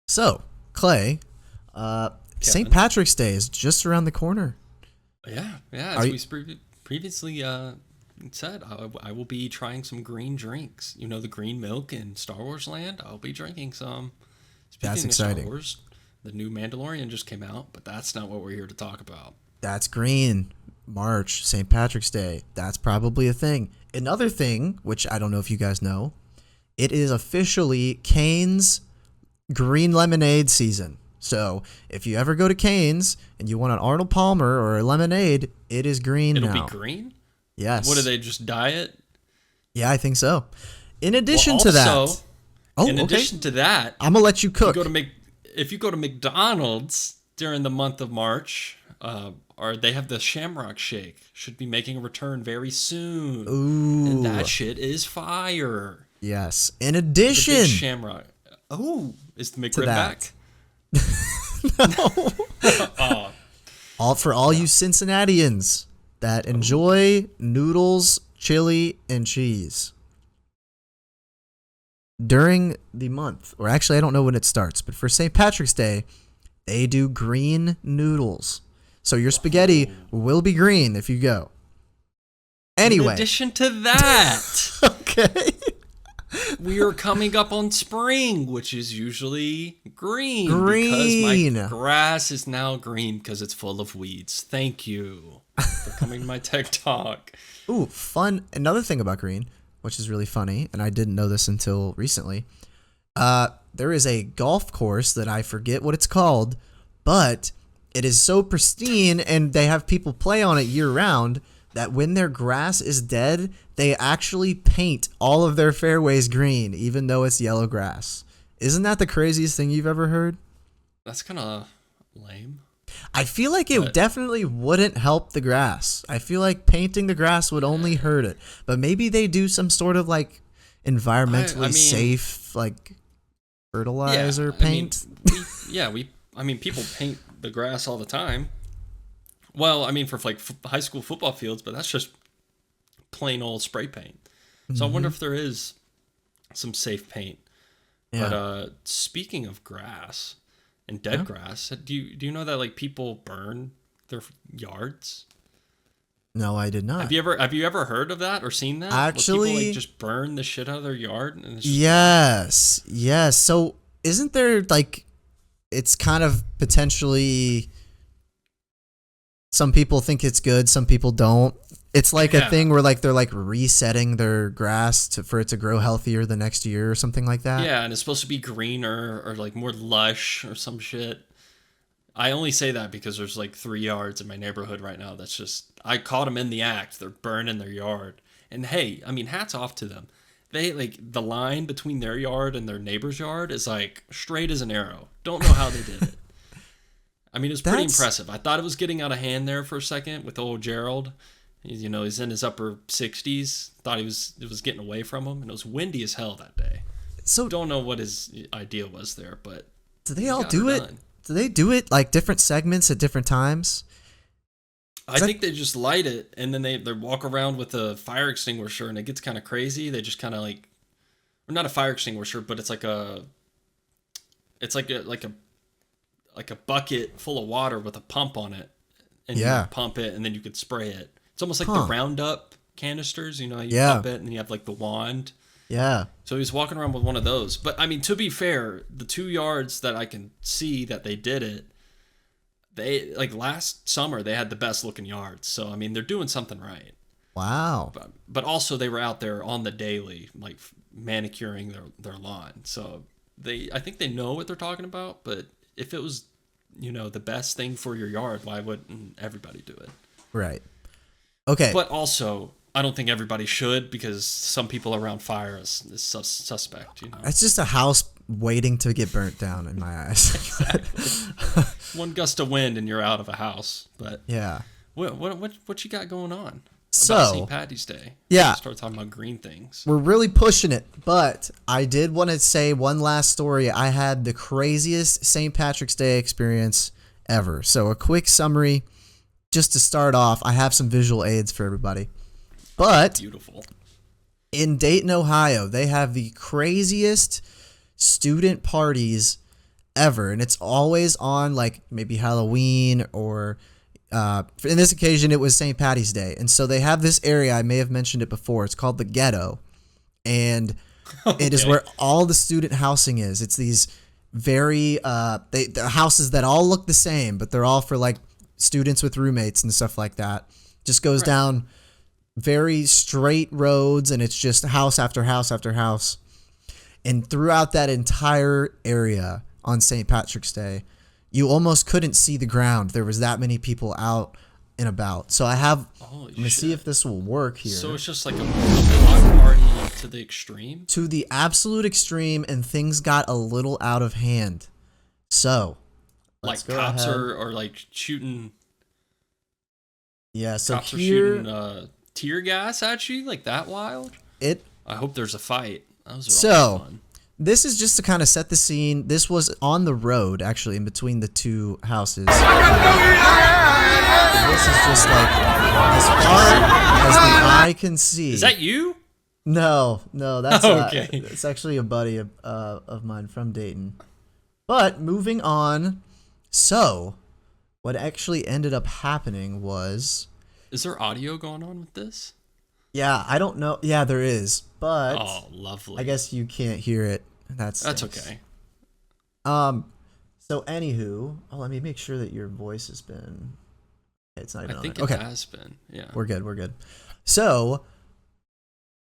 So, Clay, St. Patrick's Day is just around the corner. Yeah. As we previously said, I will be trying some green drinks. You know, the green milk in Star Wars land? I'll be drinking some. Speaking That's of Star exciting. Wars, the new Mandalorian just came out, but that's not what we're here to talk about. That's green. March, St. Patrick's Day. That's probably a thing. Another thing, which I don't know if you guys know, it is officially Cane's green lemonade season. So if you ever go to Cane's and you want an Arnold Palmer or a lemonade, it is green It'll now. be green? Yes. What do they just dye it? Yeah, I think so. In addition to Also, that, in addition to that, I'm gonna let you cook. if you go to McDonald's during the month of March, or they have the Shamrock Shake, should be making a return very soon. Ooh. And that shit is fire. Yes. In The addition big Shamrock. Oh, is the McRib back? for all you Cincinnatians that enjoy noodles, chili, and cheese. During the month, or actually I don't know when it starts, but for St. Patrick's Day, they do green noodles. So your spaghetti will be green if you go. Anyway. In addition to that, Okay. We are coming up on spring, which is usually green. Green. Because my grass is now green because it's full of weeds. Thank you for coming to my TikTok. Ooh, fun. Another thing about green, which is really funny, and I didn't know this until recently. There is a golf course that I forget what it's called, but it is so pristine, and they have people play on it year round, that when their grass is dead, they actually paint all of their fairways green, even though it's yellow grass. Isn't that the craziest thing you've ever heard? That's kind of lame. I feel like it definitely wouldn't help the grass. I feel like painting the grass would only hurt it. But maybe they do some sort of like environmentally safe like fertilizer paint. People paint the grass all the time. Well, I mean, for like high school football fields, but that's just plain old spray paint. So I wonder if there is some safe paint. Yeah. But speaking of grass and dead grass, do you know that like people burn their yards? No, I did not. Have you ever heard of that or seen that? Actually, where people like just burn the shit out of their yard. And it's just yes. So isn't there like, it's kind of potentially, some people think it's good, some people don't. It's like a thing where like they're like resetting their grass for it to grow healthier the next year or something like that. Yeah, and it's supposed to be greener or like more lush or some shit. I only say that because there's like 3 yards in my neighborhood right now that's just, I caught them in the act. They're burning their yard. And hey, I mean, hats off to them. They like, the line between their yard and their neighbor's yard is like straight as an arrow. Don't know how they did it. I mean, it was pretty impressive. I thought it was getting out of hand there for a second with old Gerald. You know, he's in his upper 60s. Thought it was getting away from him, and it was windy as hell that day. So don't know what his idea was there, but do they all do it? Do they do it like different segments at different times? I think they just light it, and then they walk around with a fire extinguisher, and it gets kind of crazy. They just kind of like, or not a fire extinguisher, but it's like a bucket full of water with a pump on it, and you pump it, and then you could spray it. It's almost like the Roundup canisters, you know, you pump it, and then you have like the wand. Yeah. So he was walking around with one of those. But I mean, to be fair, the 2 yards that I can see that they did it, they like last summer they had the best looking yards. So I mean, they're doing something right. Wow. But also they were out there on the daily, like manicuring their lawn. So I think they know what they're talking about. But if it was, you know, the best thing for your yard, why wouldn't everybody do it? Right. Okay. But also, I don't think everybody should, because some people around fire is suspect, you know. It's just a house waiting to get burnt down in my eyes. Exactly. One gust of wind and you're out of a house. But yeah. What you got going on? So, about St. Patty's Day. Yeah. Start talking about green things. We're really pushing it, but I did want to say one last story. I had the craziest St. Patrick's Day experience ever. So a quick summary. Just to start off, I have some visual aids for everybody. But beautiful. In Dayton, Ohio, they have the craziest student parties ever. And it's always on like maybe Halloween or in this occasion, it was St. Patty's Day. And so they have this area, I may have mentioned it before, it's called the Ghetto. And it is where all the student housing is. It's these very, the houses that all look the same, but they're all for like students with roommates and stuff like that. Just goes down very straight roads, and it's just house after house after house. And throughout that entire area on St. Patrick's Day, you almost couldn't see the ground. There was that many people out and about. So I have, let me see if this will work here. So it's just like a block party to the extreme? To the absolute extreme, and things got a little out of hand. So like cops are like shooting. Yeah, so cops here, are shooting tear gas at you, like that wild. I hope there's a fight. Those are always fun. This is just to kind of set the scene. This was on the road, actually, in between the two houses. And this is just like as far as the eye can see. Is that you? No, that's okay. It's actually a buddy of mine from Dayton. But moving on, so what actually ended up happening was... Is there audio going on with this? Yeah, I don't know. Yeah, there is, but Oh, lovely. I guess you can't hear it. That's okay. So anywho, let me make sure that your voice has been. It's not even. I think on there. it has been. Yeah. We're good. We're good. So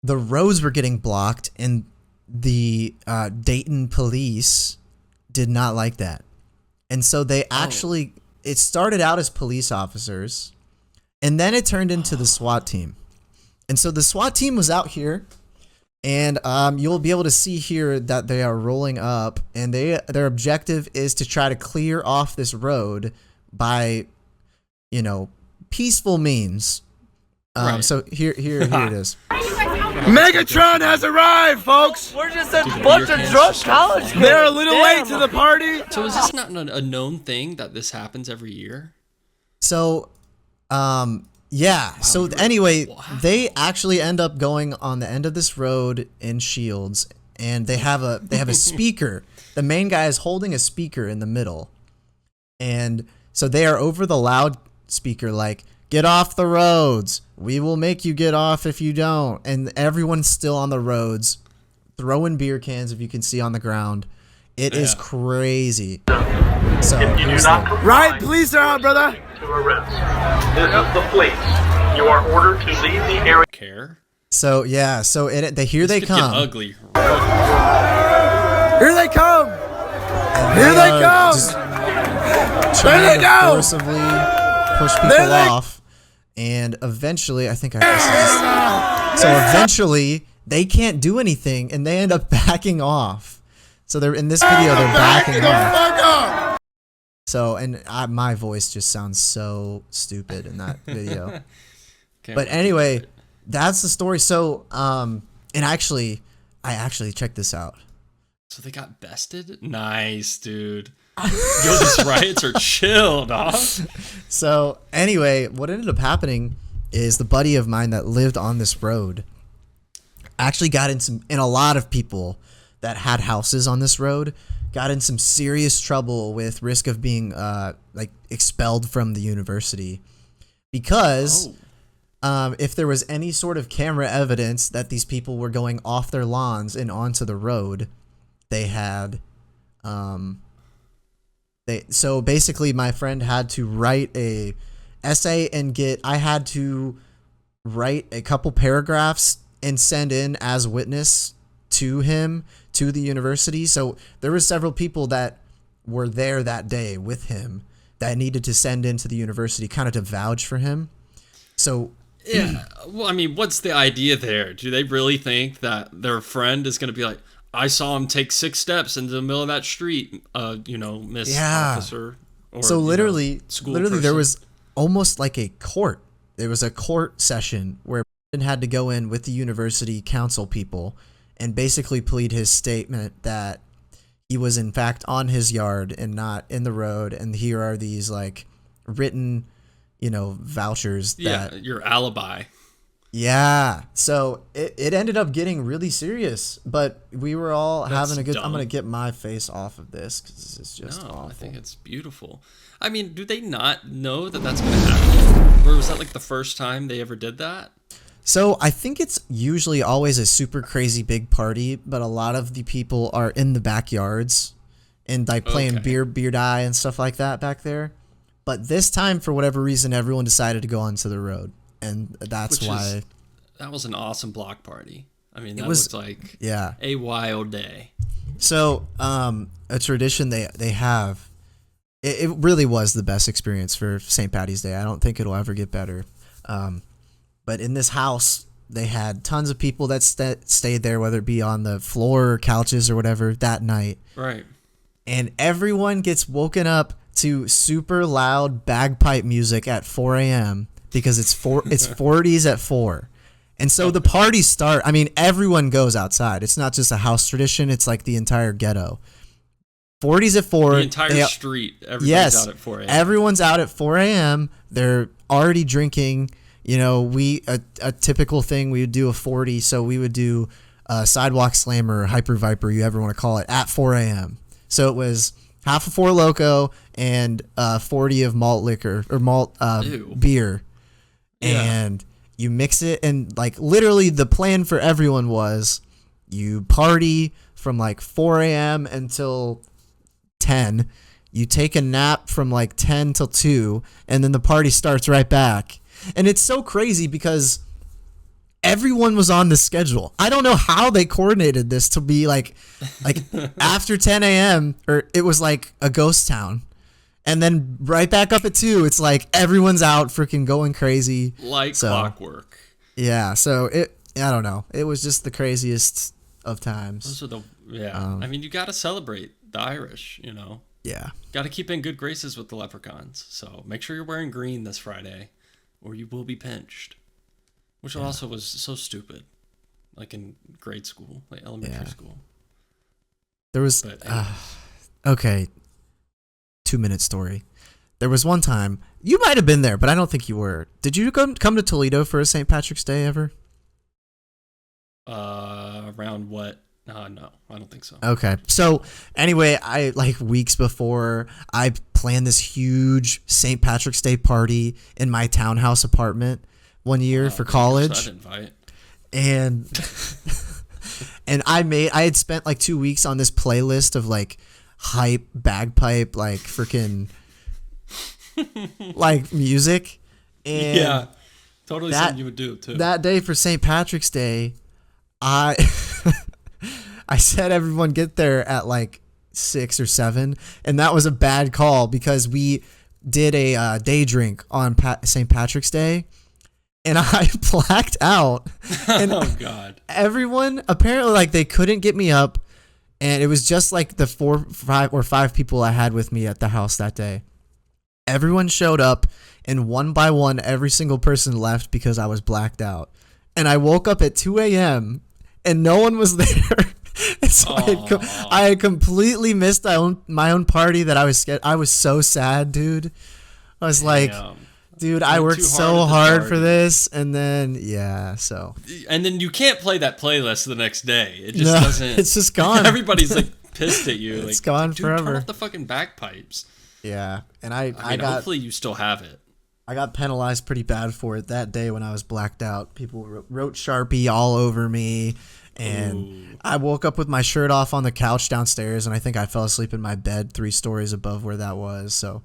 the roads were getting blocked, and the Dayton police did not like that, and so they actually. It started out as police officers, and then it turned into the SWAT team. And so the SWAT team was out here, and you'll be able to see here that they are rolling up, and their objective is to try to clear off this road by, peaceful means. Right. So here it is. Megatron has arrived, folks. We're just a bunch of drunk college kids. They're a little late to the party. So is this not a known thing that this happens every year? So, yeah. So anyway, they actually end up going on the end of this road in Shields, and they have a speaker. The main guy is holding a speaker in the middle, and so they are over the loudspeaker like, "Get off the roads. We will make you get off if you don't." And everyone's still on the roads, throwing beer cans, if you can see on the ground. It is crazy. So here's the, Right, police are out, brother. To arrest. This is the police. You are ordered to leave the area. Care? so yeah. So here they Could get come. ugly. Here they come. Here they are come. just There they trying to go. forcibly push people off, and eventually, I think so eventually they can't do anything, and they end up backing off. So they're in this video, they're backing off. So, and my voice just sounds so stupid in that video. But anyway, that's the story. So, and I actually checked this out. So they got bested? Nice, dude. Yo, these riots are chill, dog. So anyway, what ended up happening is the buddy of mine that lived on this road actually got in a lot of people that had houses on this road got in some serious trouble with risk of being expelled from the university because if there was any sort of camera evidence that these people were going off their lawns and onto the road, they had so basically my friend had to write a essay and I had to write a couple paragraphs and send in as witness to him to the university. So there were several people that were there that day with him that needed to send into the university kind of to vouch for him. So yeah, well, I mean, what's the idea there? Do they really think that their friend is going to be like, I saw him take 6 steps into the middle of that street, Miss Officer? Or, so literally, person. There was almost like a court. There was a court session where Brandon had to go in with the university council people and basically plead his statement that he was in fact on his yard and not in the road. And here are these written, vouchers. Your alibi. Yeah. So it ended up getting really serious, but we were all having a good. Dumb. I'm gonna get my face off of this because this is just awful. I think it's beautiful. I mean, do they not know that that's gonna happen? Or was that the first time they ever did that? So I think it's usually always a super crazy big party, but a lot of the people are in the backyards and playing beer die and stuff like that back there. But this time, for whatever reason, everyone decided to go onto the road. And that's why that was an awesome block party. I mean, that was like yeah, a wild day. So a tradition they have, it really was the best experience for St. Paddy's Day. I don't think it'll ever get better. But in this house, they had tons of people that stayed there, whether it be on the floor or couches or whatever that night. Right. And everyone gets woken up to super loud bagpipe music at 4 a.m. because it's 40s at 4. And so the parties start. I mean, everyone goes outside. It's not just a house tradition. It's like the entire ghetto. 40s at 4. The entire street. Everybody's out at 4 a.m. Everyone's out at 4 a.m. They're already drinking. A typical thing, we would do a 40. So we would do a sidewalk slammer or hyper viper, you ever want to call it, at 4 a.m. So it was half a 4 Loko and 40 of malt liquor or malt beer. Yeah. And You mix it, and like literally the plan for everyone was you party from like 4 a.m. until 10. You take a nap from like 10 till 2, and then the party starts right back. And it's so crazy because everyone was on the schedule. I don't know how they coordinated this to be like after 10 a.m. or it was like a ghost town. And then right back up at 2, it's like everyone's out freaking going crazy. Like clockwork. Yeah, so I don't know. It was just the craziest of times. Those are the I mean, you got to celebrate the Irish, you know. Yeah. Got to keep in good graces with the leprechauns. So make sure you're wearing green this Friday, or you will be pinched. Which also was so stupid, like in grade school, like elementary school. There was okay. 2-minute story. There was one time you might have been there, but I don't think you were. Did you come to Toledo for a St. Patrick's Day ever? Around what? No, I don't think so. Okay. So anyway, I like weeks before I planned this huge St. Patrick's Day party in my townhouse apartment one year for college. Invite. And and I had spent like 2 weeks on this playlist of like hype bagpipe like freaking like music. And yeah, totally something you would do too. That day for St. Patrick's Day, I said everyone get there at like 6 or 7, and that was a bad call because we did a day drink on St. Patrick's Day, and I blacked out. And oh God! Everyone apparently like they couldn't get me up, and it was just like the 5 people I had with me at the house that day. Everyone showed up, and one by one, every single person left because I was blacked out. And I woke up at 2 a.m. and no one was there. And so I had completely missed my own party that I was scared. I was so sad, dude. I was like, dude, I worked so hard for this. And then, so. And then you can't play that playlist the next day. It just doesn't. It's just gone. Everybody's like pissed at you. It's like, gone dude, forever. Turn off the fucking bagpipes. Yeah. And I got, hopefully you still have it. I got penalized pretty bad for it that day when I was blacked out. People wrote Sharpie all over me. And I woke up with my shirt off on the couch downstairs, and I think I fell asleep in my bed 3 stories above where that was. So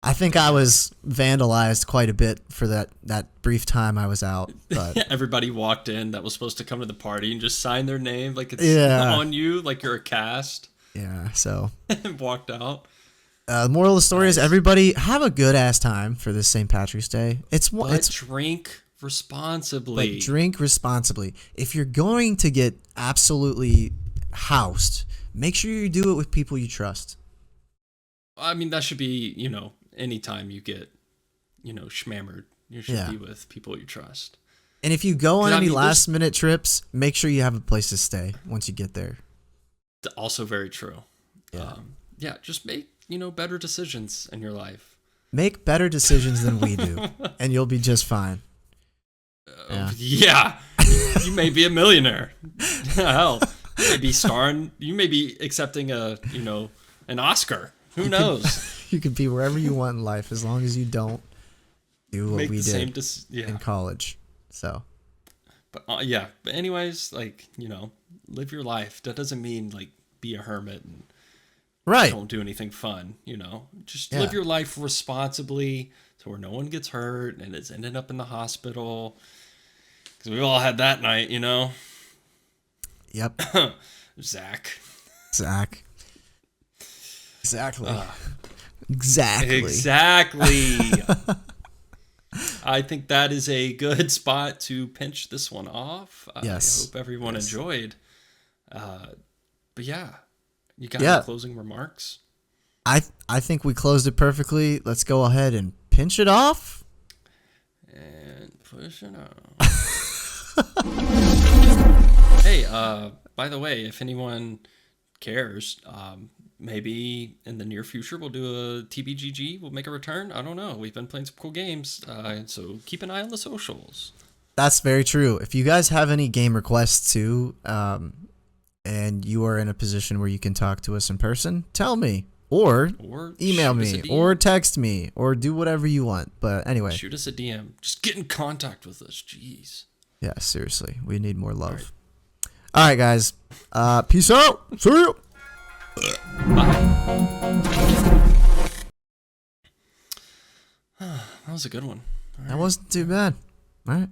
I think I was vandalized quite a bit for that brief time I was out. But everybody walked in that was supposed to come to the party and just sign their name like it's on you, like you're a cast. Yeah, so. And walked out. The moral of the story is everybody have a good-ass time for this St. Patrick's Day. It's drink responsibly. But drink responsibly. If you're going to get absolutely housed, make sure you do it with people you trust. I mean, that should be, anytime you get, schmammered, you should be with people you trust. And if you go on any last-minute trips, make sure you have a place to stay once you get there. Also very true. Yeah. Just make, better decisions in your life. Make better decisions than we do, and you'll be just fine. Yeah. You may be a millionaire. Hell, you may be starring. You may be accepting an Oscar. Who knows? You could be wherever you want in life as long as you don't do what we did in college. So. But But anyways, live your life. That doesn't mean be a hermit and don't do anything fun. Just live your life responsibly, so where no one gets hurt and is ending up in the hospital. Because we've all had that night, Yep. Zach. Exactly. I think that is a good spot to pinch this one off. Yes. I hope everyone enjoyed. But yeah, you got any closing remarks? I think we closed it perfectly. Let's go ahead and pinch it off. And push it off. Hey, by the way, if anyone cares, maybe in the near future we'll do a TBGG. We'll make a return. I don't know. We've been playing some cool games, so keep an eye on the socials. That's very true. If you guys have any game requests too, and you are in a position where you can talk to us in person, tell me. or Or email shoot us me, a DM. or text me, or do whatever you want. But anyway, Shoot us a DM. Just get in contact with us. Jeez. yeah, seriously, we need more love. All right, guys. Peace out. See you. That was a good one. That wasn't too bad. All right.